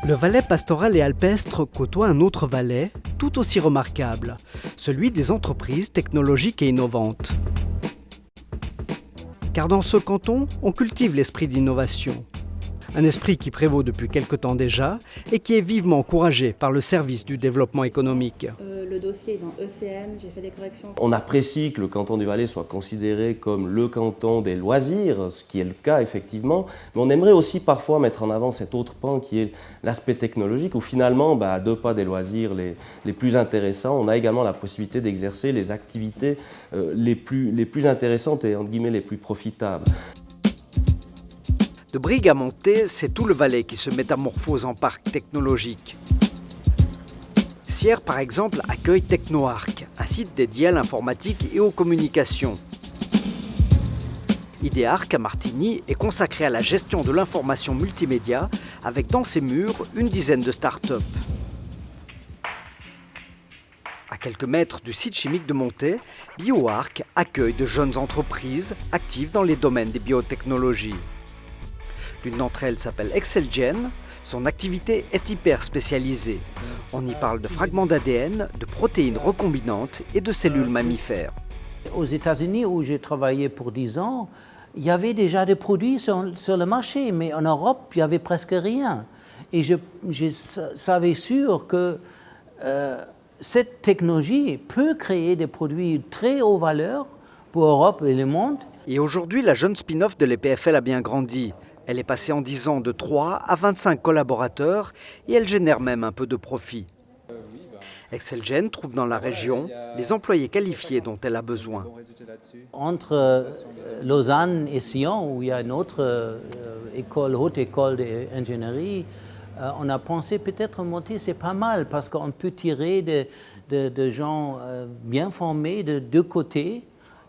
Le Valais pastoral et alpestre côtoie un autre Valais tout aussi remarquable, celui des entreprises technologiques et innovantes. Car dans ce canton, on cultive l'esprit d'innovation. Un esprit qui prévaut depuis quelque temps déjà et qui est vivement encouragé par le service du développement économique. Le dossier est dans ECN, j'ai fait des corrections. On apprécie que le canton du Valais soit considéré comme le canton des loisirs, ce qui est le cas effectivement, mais on aimerait aussi parfois mettre en avant cet autre pan qui est l'aspect technologique, où finalement, à deux pas des loisirs les plus intéressants, on a également la possibilité d'exercer les activités les plus intéressantes et entre guillemets les plus profitables. De Brigue à Monté, c'est tout le Valais qui se métamorphose en parc technologique. Sierre, par exemple, accueille TechnoArc, un site dédié à l'informatique et aux communications. Idearc à Martigny est consacré à la gestion de l'information multimédia, avec dans ses murs une dizaine de start-up. À quelques mètres du site chimique de Monté, BioArc accueille de jeunes entreprises actives dans les domaines des biotechnologies. L'une d'entre elles s'appelle Excelgen. Son activité est hyper spécialisée. On y parle de fragments d'ADN, de protéines recombinantes et de cellules mammifères. Aux États-Unis, où j'ai travaillé pour 10 ans, il y avait déjà des produits sur le marché, mais en Europe, il n'y avait presque rien. Et je savais sûr que cette technologie peut créer des produits très haut valeur pour l'Europe et le monde. Et aujourd'hui, la jeune spin-off de l'EPFL a bien grandi. Elle est passée en 10 ans de 3 à 25 collaborateurs et elle génère même un peu de profit. Excelgen trouve dans la région les employés qualifiés dont elle a besoin. Entre Lausanne et Sion, où il y a une autre haute école d'ingénierie, on a pensé peut-être monter, c'est pas mal, parce qu'on peut tirer de gens bien formés de deux côtés.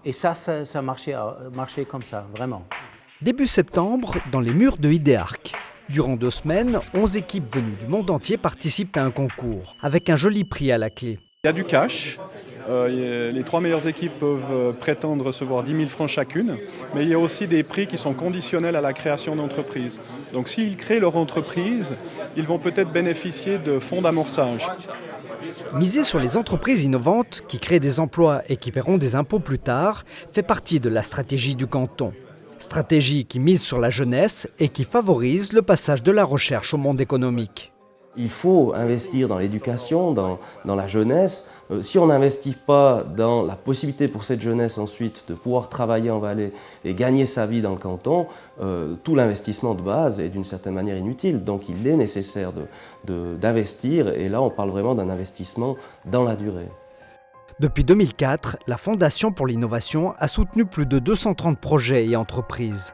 Et ça marchait comme ça, vraiment. Début septembre, dans les murs de Idearc. Durant 2 semaines, 11 équipes venues du monde entier participent à un concours, avec un joli prix à la clé. Il y a du cash. Les 3 meilleures équipes peuvent prétendre recevoir 10 000 francs chacune, mais il y a aussi des prix qui sont conditionnels à la création d'entreprises. Donc s'ils créent leur entreprise, ils vont peut-être bénéficier de fonds d'amorçage. Miser sur les entreprises innovantes qui créent des emplois et qui paieront des impôts plus tard fait partie de la stratégie du canton. Stratégie qui mise sur la jeunesse et qui favorise le passage de la recherche au monde économique. Il faut investir dans l'éducation, dans la jeunesse. Si on n'investit pas dans la possibilité pour cette jeunesse ensuite de pouvoir travailler en Valais et gagner sa vie dans le canton, tout l'investissement de base est d'une certaine manière inutile. Donc il est nécessaire d'investir et là on parle vraiment d'un investissement dans la durée. Depuis 2004, la Fondation pour l'innovation a soutenu plus de 230 projets et entreprises.